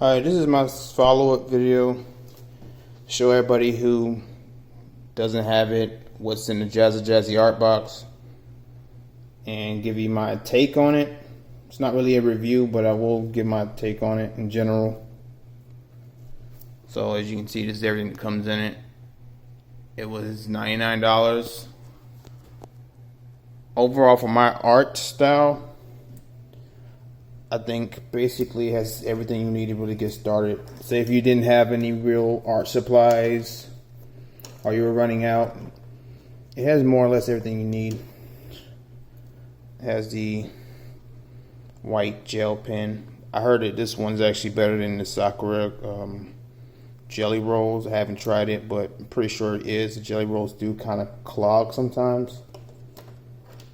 Alright, this is my follow-up video. Show everybody who doesn't have it what's in the Jazzy art box and give you my take on it. It's not really a review, but I will give my take on it in general. So as you can see, this is everything that comes in it. It was $99. Overall, for my art style, I think basically it has everything you need to really get started. Say if you didn't have any real art supplies or you were running out, it has more or less everything you need. It has the white gel pen. I heard that this one's actually better than the Sakura jelly rolls. I haven't tried it, but I'm pretty sure it is. The jelly rolls do kind of clog sometimes.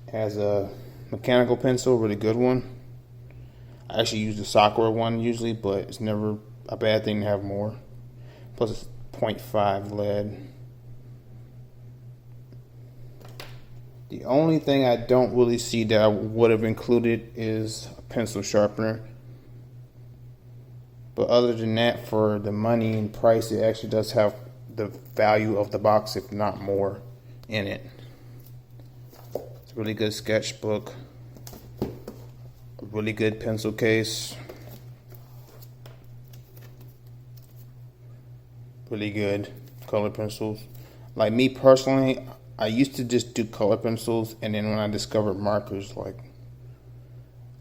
It has a mechanical pencil, really good one. I actually use the Sakura one usually, but it's never a bad thing to have more. Plus it's 0.5 lead. The only thing I don't really see that I would have included is a pencil sharpener. But other than that, for the money and price, it actually does have the value of the box, if not more, in it. It's a really good sketchbook. A really good pencil case. Really good color pencils. Like me personally, I used to just do color pencils, and then when I discovered markers, like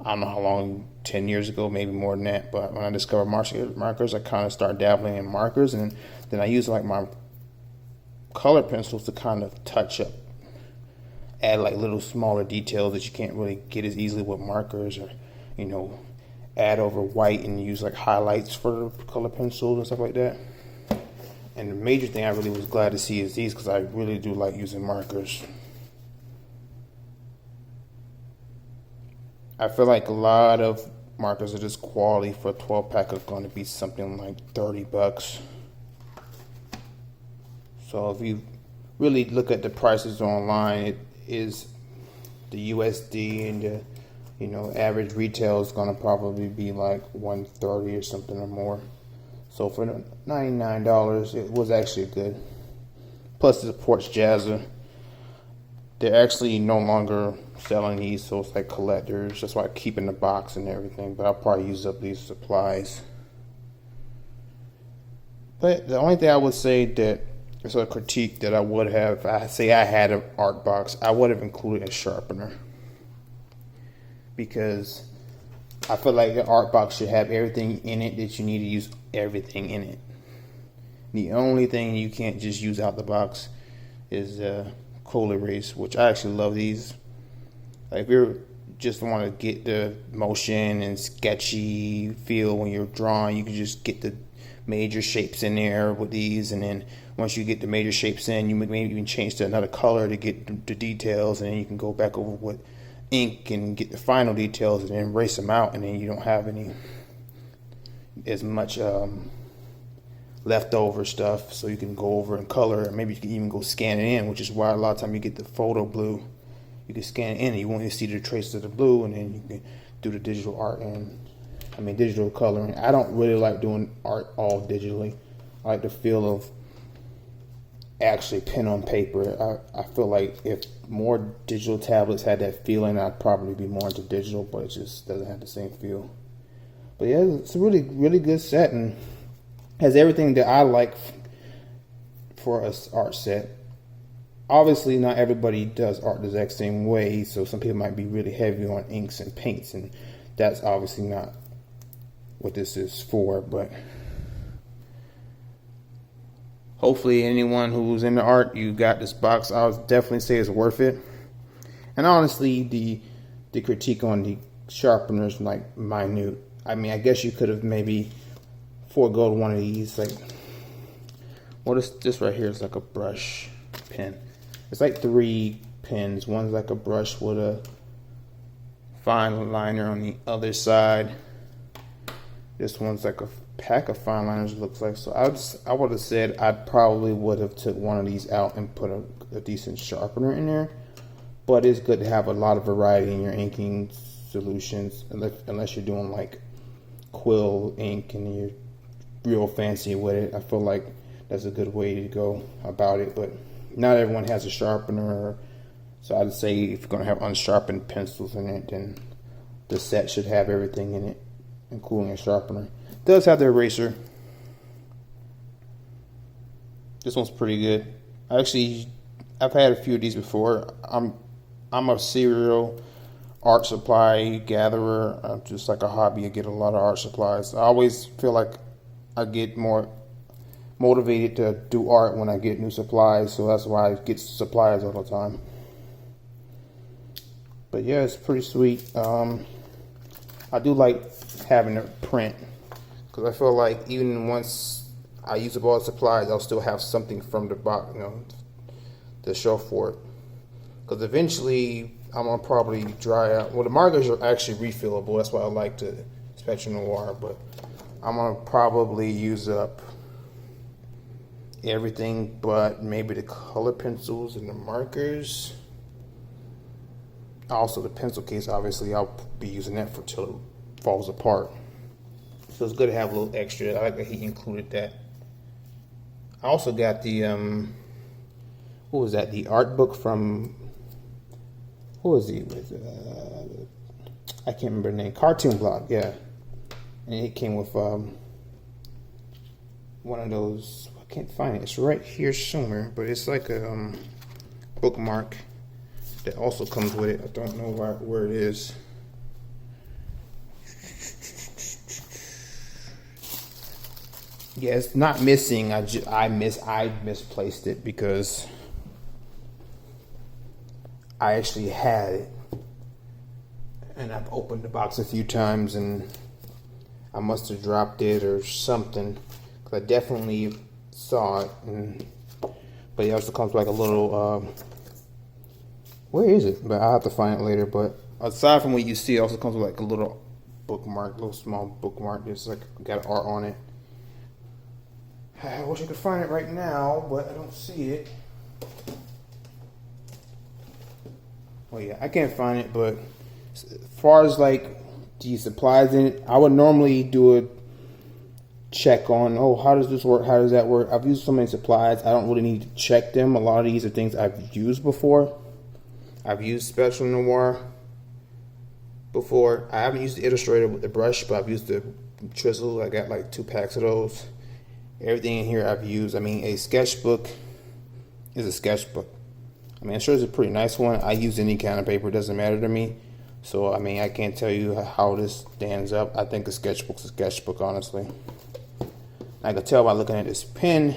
I don't know how long, 10 years ago, maybe more than that, but when I discovered markers, I kind of started dabbling in markers, and then I use like my color pencils to kind of touch up, add like little smaller details that you can't really get as easily with markers, or add over white and use like highlights for the color pencils and stuff like that. And the major thing I really was glad to see is these, because I really do like using markers. I feel like a lot of markers of this quality for a 12-pack are going to be something like $30. So if you really look at the prices online, it is the USD, and the average retail is going to probably be like $130 or something or more. So for $99, it was actually good. Plus it supports Jazza. They're actually no longer selling these, so it's like collectors. That's why I keep in the box and everything, but I'll probably use up these supplies. But the only thing I would say that is a critique that I would have, if I say I had an art box, I would have included a sharpener. Because I feel like the art box should have everything in it that you need to use everything in it. The only thing you can't just use out the box is coal erase, which I actually love these. Like if you just want to get the motion and sketchy feel when you're drawing, you can just get the major shapes in there with these, and then once you get the major shapes in, you maybe even change to another color to get the details, and then you can go back over with ink and get the final details and then erase them out, and then you don't have as much leftover stuff, so you can go over and color, and maybe you can even go scan it in, which is why a lot of time you get the photo blue. You can scan it in and you won't even see the traces of the blue, and then you can do the digital art and digital coloring. I don't really like doing art all digitally. I like the feel of actually pen on paper. I feel like if more digital tablets had that feeling, I'd probably be more into digital, but it just doesn't have the same feel. But yeah, it's a really, really good set, and has everything that I like for an art set. Obviously, not everybody does art the exact same way, so some people might be really heavy on inks and paints, and that's obviously not what this is for, but hopefully anyone who's into art, you got this box. I would definitely say it's worth it. And honestly, the critique on the sharpener is like minute. I mean, I guess you could have maybe foregoed one of these. Like, what is this right here? It's like a brush pen. It's like 3 pens. One's like a brush with a fine liner on the other side. This one's like a pack of fine liners, it looks like. So I would have said I probably would have took one of these out and put a decent sharpener in there. But it's good to have a lot of variety in your inking solutions, unless you're doing like quill ink and you're real fancy with it, I feel like that's a good way to go about it. But not everyone has a sharpener, so I'd say if you're going to have unsharpened pencils in it, then the set should have everything in it, including a sharpener. It does have the eraser. This one's pretty good. I've had a few of these before. I'm a serial art supply gatherer. Just like a hobby, I get a lot of art supplies. I always feel like I get more motivated to do art when I get new supplies, so that's why I get supplies all the time. But yeah, it's pretty sweet. I do like having a print, because I feel like even once I use up all the supplies, I'll still have something from the box, to show for it. Because eventually I'm gonna probably dry out. Well, the markers are actually refillable. That's why I like the Spectrum Noir. But I'm gonna probably use up everything but maybe the color pencils and the markers. Also the pencil case, obviously I'll be using that for till it falls apart. So it's good to have a little extra. I like that he included that. I also got the what was that? The art book from, who was he with? I can't remember the name. Cartoon Block, yeah. And it came with one of those. I can't find it. It's right here somewhere, but it's like a bookmark that also comes with it. I don't know where it is. Yeah, it's not missing. I misplaced it because I actually had it, and I've opened the box a few times, and I must have dropped it or something, because I definitely saw it. But it also comes with like a little where is it? But I'll have to find it later. But aside from what you see, it also comes with like a little bookmark, little small bookmark. It's like got art on it. I wish I could find it right now, but I don't see it. Oh yeah, I can't find it. But as far as like the supplies in it, I would normally do a check on, oh, how does this work? How does that work? I've used so many supplies, I don't really need to check them. A lot of these are things I've used before. I've used Spectrum Noir before. I haven't used the Illustrator with the brush, but I've used the chisel. I got like 2 packs of those. Everything in here I've used. I mean, a sketchbook is a sketchbook. I mean, I'm sure it's a pretty nice one. I use any kind of paper, it doesn't matter to me. So, I mean, I can't tell you how this stands up. I think a sketchbook's a sketchbook, honestly. I can tell by looking at this pen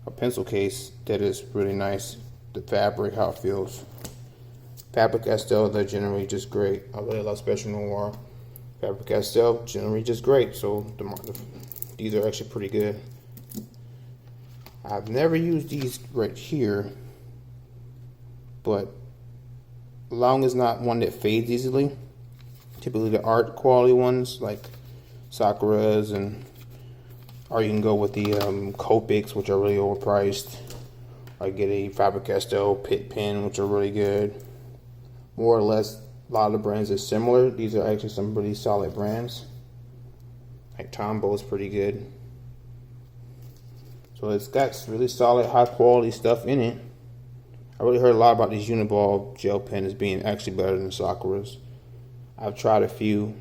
or pencil case that it's really nice. The fabric, how it feels. Faber-Castell, they're generally just great. I really love Spectrum Noir. Faber-Castell, generally just great. So these are actually pretty good. I've never used these right here, but as long as not one that fades easily. Typically the art quality ones like Sakura's, or you can go with the Copics, which are really overpriced. I get a Faber-Castell Pit pen, which are really good. More or less, a lot of the brands are similar. These are actually some really solid brands. Like Tombow is pretty good. So it's got really solid, high quality stuff in it. I really heard a lot about these Uniball gel pens being actually better than Sakura's. I've tried a few.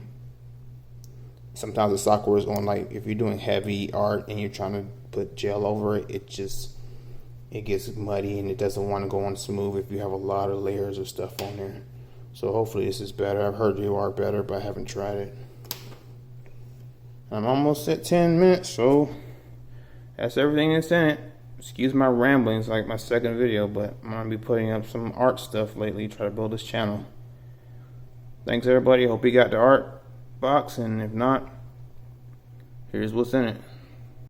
Sometimes the Sakura's on, like, if you're doing heavy art and you're trying to put gel over it, it gets muddy and it doesn't want to go on smooth if you have a lot of layers of stuff on there. So hopefully this is better. I've heard they are better, but I haven't tried it. I'm almost at 10 minutes, so that's everything that's in it. Excuse my ramblings, like my second video, but I'm going to be putting up some art stuff lately, try to build this channel. Thanks everybody, hope you got the art box, and if not, here's what's in it.